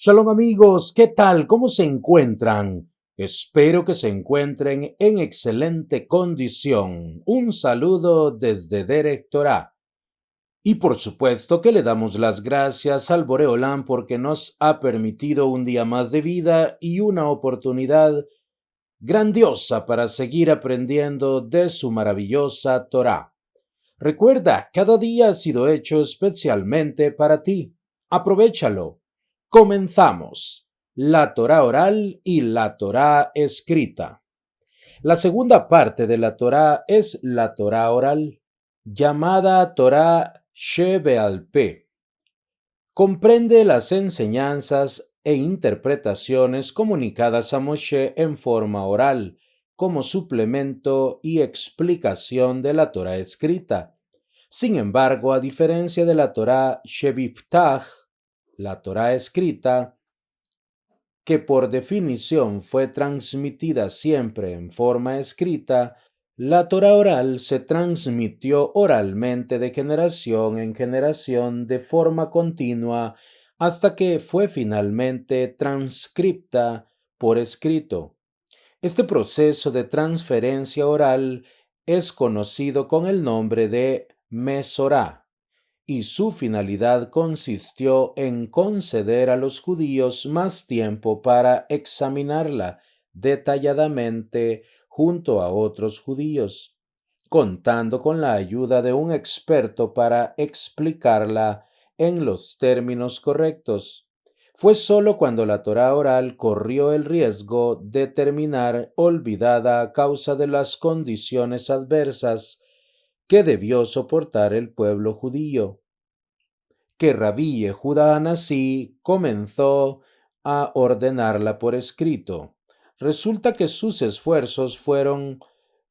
Shalom amigos, ¿qué tal? ¿Cómo se encuentran? Espero que se encuentren en excelente condición. Un saludo desde Derek Torah. Y por supuesto que le damos las gracias al Boreolán porque nos ha permitido un día más de vida y una oportunidad grandiosa para seguir aprendiendo de su maravillosa Torah. Recuerda, cada día ha sido hecho especialmente para ti. Aprovéchalo. Comenzamos. La Torá oral y la Torá escrita. La segunda parte de la Torá es la Torá oral, llamada Torá Shebe'al Peh. Comprende las enseñanzas e interpretaciones comunicadas a Moshe en forma oral, como suplemento y explicación de la Torá escrita. Sin embargo, a diferencia de la Torá Shebiftach, la Torá escrita, que por definición fue transmitida siempre en forma escrita, la Torá oral se transmitió oralmente de generación en generación de forma continua hasta que fue finalmente transcripta por escrito. Este proceso de transferencia oral es conocido con el nombre de Mesorá, y su finalidad consistió en conceder a los judíos más tiempo para examinarla detalladamente junto a otros judíos, contando con la ayuda de un experto para explicarla en los términos correctos. Fue sólo cuando la Torá oral corrió el riesgo de terminar olvidada a causa de las condiciones adversas que debió soportar el pueblo judío, que Rabí Yehudá Anasí comenzó a ordenarla por escrito. Resulta que sus esfuerzos fueron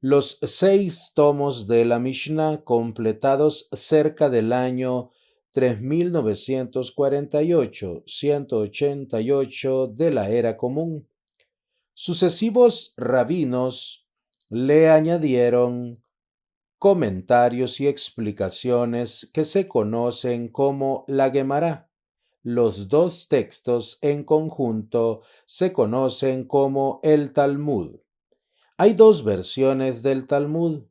los 6 tomos de la Mishnah completados cerca del año 3948, 188 de la era común. Sucesivos rabinos le añadieron comentarios y explicaciones que se conocen como la Guemará. Los dos textos en conjunto se conocen como el Talmud. Hay dos versiones del Talmud: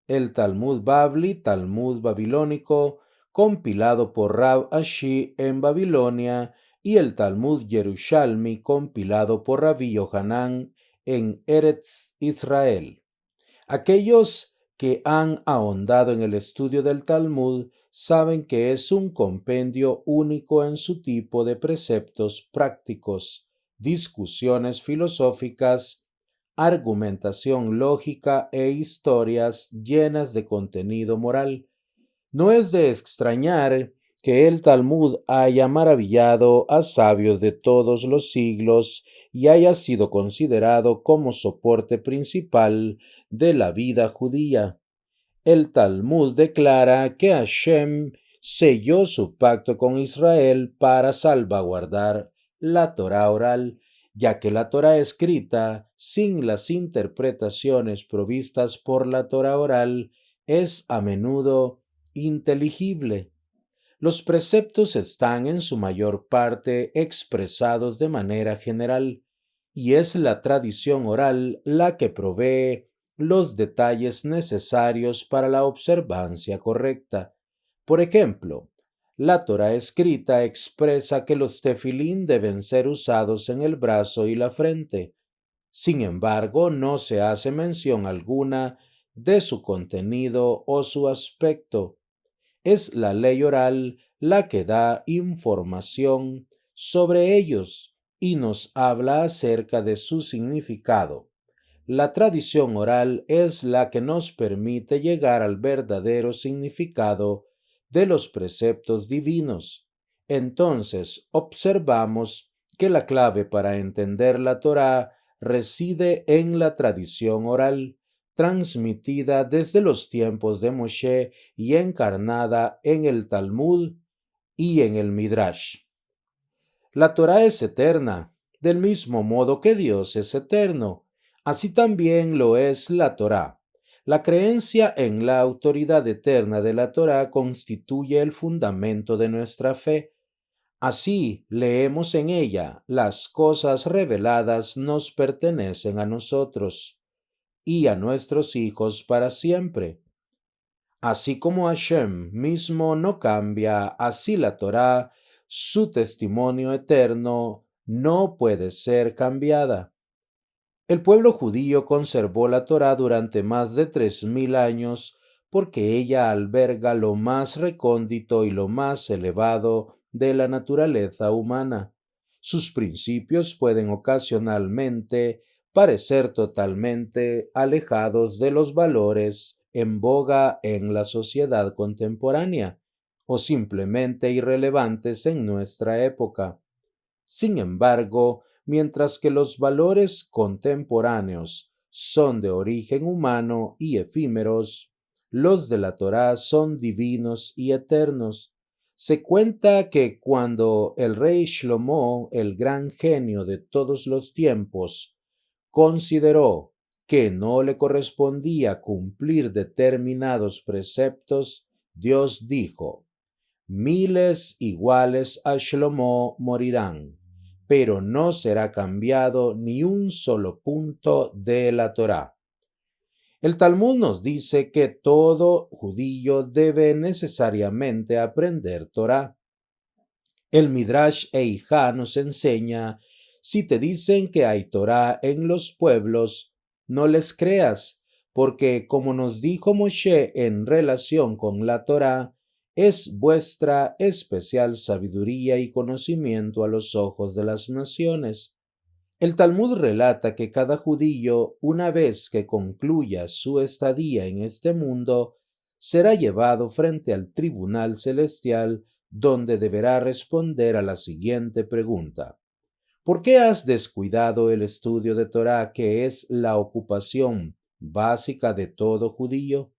el Talmud Babli, Talmud babilónico, compilado por Rab Ashi en Babilonia, y el Talmud Yerushalmi, compilado por Rabbi Yohanan en Eretz Israel. Aquellos que han ahondado en el estudio del Talmud saben que es un compendio único en su tipo de preceptos prácticos, discusiones filosóficas, argumentación lógica e historias llenas de contenido moral. No es de extrañar que el Talmud haya maravillado a sabios de todos los siglos y haya sido considerado como soporte principal de la vida judía. El Talmud declara que Hashem selló su pacto con Israel para salvaguardar la Torá oral, ya que la Torá escrita, sin las interpretaciones provistas por la Torá oral, es a menudo inteligible. Los preceptos están en su mayor parte expresados de manera general, y es la tradición oral la que provee los detalles necesarios para la observancia correcta. Por ejemplo, la Torá escrita expresa que los tefilín deben ser usados en el brazo y la frente. Sin embargo, no se hace mención alguna de su contenido o su aspecto. Es la ley oral la que da información sobre ellos y nos habla acerca de su significado. La tradición oral es la que nos permite llegar al verdadero significado de los preceptos divinos. Entonces, observamos que la clave para entender la Torá reside en la tradición oral, transmitida desde los tiempos de Moshe y encarnada en el Talmud y en el Midrash. La Torá es eterna, del mismo modo que Dios es eterno. Así también lo es la Torá. La creencia en la autoridad eterna de la Torá constituye el fundamento de nuestra fe. Así leemos en ella, las cosas reveladas nos pertenecen a nosotros y a nuestros hijos para siempre. Así como Hashem mismo no cambia, así la Torá, su testimonio eterno, no puede ser cambiada. El pueblo judío conservó la Torá durante más de 3000 años porque ella alberga lo más recóndito y lo más elevado de la naturaleza humana. Sus principios pueden ocasionalmente parecer totalmente alejados de los valores en boga en la sociedad contemporánea o simplemente irrelevantes en nuestra época. Sin embargo, mientras que los valores contemporáneos son de origen humano y efímeros, los de la Torá son divinos y eternos. Se cuenta que cuando el rey Shlomo, el gran genio de todos los tiempos, consideró que no le correspondía cumplir determinados preceptos, Dios dijo: miles iguales a Shlomo morirán, pero no será cambiado ni un solo punto de la Torá. El Talmud nos dice que todo judío debe necesariamente aprender Torá. El Midrash Eijá nos enseña: si te dicen que hay Torá en los pueblos, no les creas, porque como nos dijo Moshe en relación con la Torá, es vuestra especial sabiduría y conocimiento a los ojos de las naciones. El Talmud relata que cada judío, una vez que concluya su estadía en este mundo, será llevado frente al tribunal celestial, donde deberá responder a la siguiente pregunta: ¿por qué has descuidado el estudio de Torá, que es la ocupación básica de todo judío?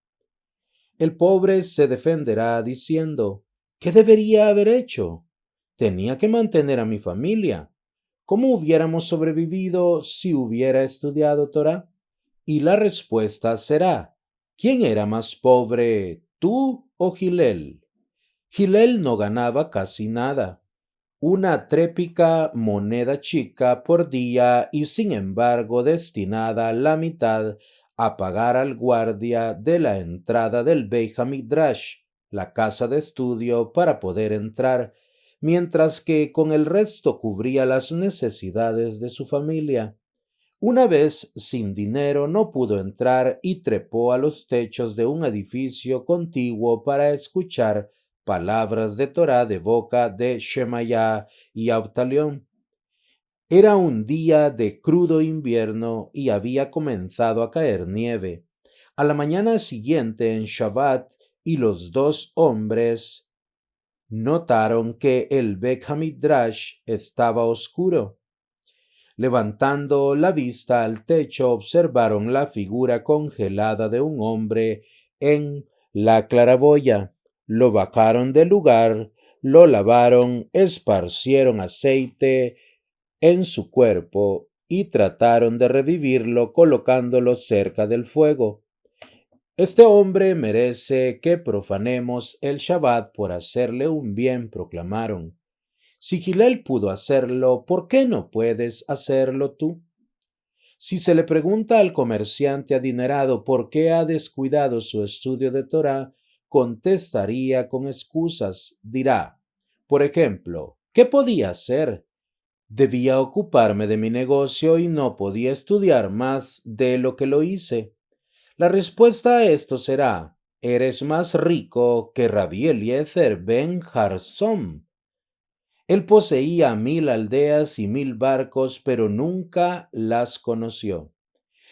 El pobre se defenderá diciendo: ¿qué debería haber hecho? Tenía que mantener a mi familia. ¿Cómo hubiéramos sobrevivido si hubiera estudiado Torá? Y la respuesta será: ¿quién era más pobre, tú o Gilel? Gilel no ganaba casi nada, una trépica moneda chica por día, y sin embargo destinada la mitad a pagar al guardia de la entrada del Beit HaMidrash, la casa de estudio, para poder entrar, mientras que con el resto cubría las necesidades de su familia. Una vez sin dinero no pudo entrar y trepó a los techos de un edificio contiguo para escuchar palabras de Torá de boca de Shemayá y Abtalión. Era un día de crudo invierno y había comenzado a caer nieve. A la mañana siguiente en Shabbat, y los dos hombres notaron que el Beit HaMidrash estaba oscuro. Levantando la vista al techo, observaron la figura congelada de un hombre en la claraboya. Lo bajaron del lugar, lo lavaron, esparcieron aceite en su cuerpo y trataron de revivirlo colocándolo cerca del fuego. Este hombre merece que profanemos el Shabbat por hacerle un bien, proclamaron. Si Gilel pudo hacerlo, ¿por qué no puedes hacerlo tú? Si se le pregunta al comerciante adinerado por qué ha descuidado su estudio de Torá, contestaría con excusas. Dirá, por ejemplo: ¿qué podía hacer? Debía ocuparme de mi negocio y no podía estudiar más de lo que lo hice. La respuesta a esto será: eres más rico que Rabí Eliezer ben Jarzón. Él poseía 1000 aldeas y 1000 barcos, pero nunca las conoció.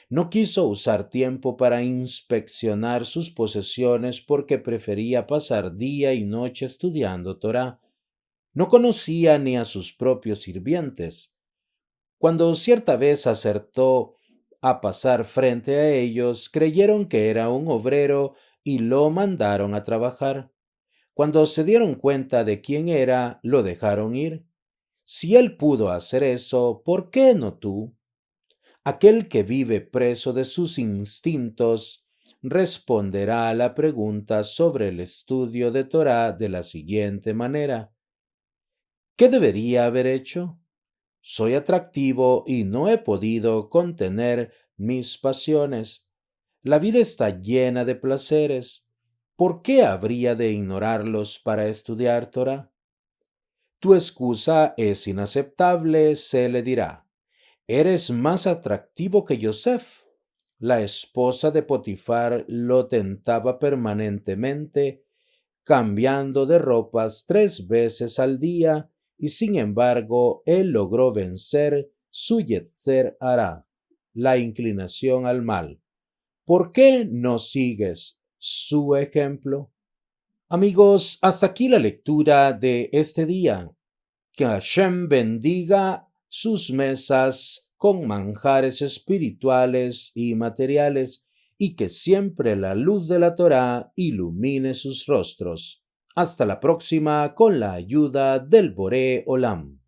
No quiso usar tiempo para inspeccionar sus posesiones porque prefería pasar día y noche estudiando Torá. No conocía ni a sus propios sirvientes. Cuando cierta vez acertó a pasar frente a ellos, creyeron que era un obrero y lo mandaron a trabajar. Cuando se dieron cuenta de quién era, lo dejaron ir. Si él pudo hacer eso, ¿por qué no tú? Aquel que vive preso de sus instintos responderá a la pregunta sobre el estudio de Torá de la siguiente manera: ¿Qué debería haber hecho? Soy atractivo y no he podido contener mis pasiones. La vida está llena de placeres. ¿Por qué habría de ignorarlos para estudiar Torah? Tu excusa es inaceptable, se le dirá. Eres más atractivo que Yosef. La esposa de Potifar lo tentaba permanentemente, cambiando de ropas 3 veces al día, y sin embargo él logró vencer su Yetzer Hará, la inclinación al mal. ¿Por qué no sigues su ejemplo? Amigos, hasta aquí la lectura de este día. Que Hashem bendiga sus mesas con manjares espirituales y materiales, y que siempre la luz de la Torá ilumine sus rostros. Hasta la próxima con la ayuda del Boré Olam.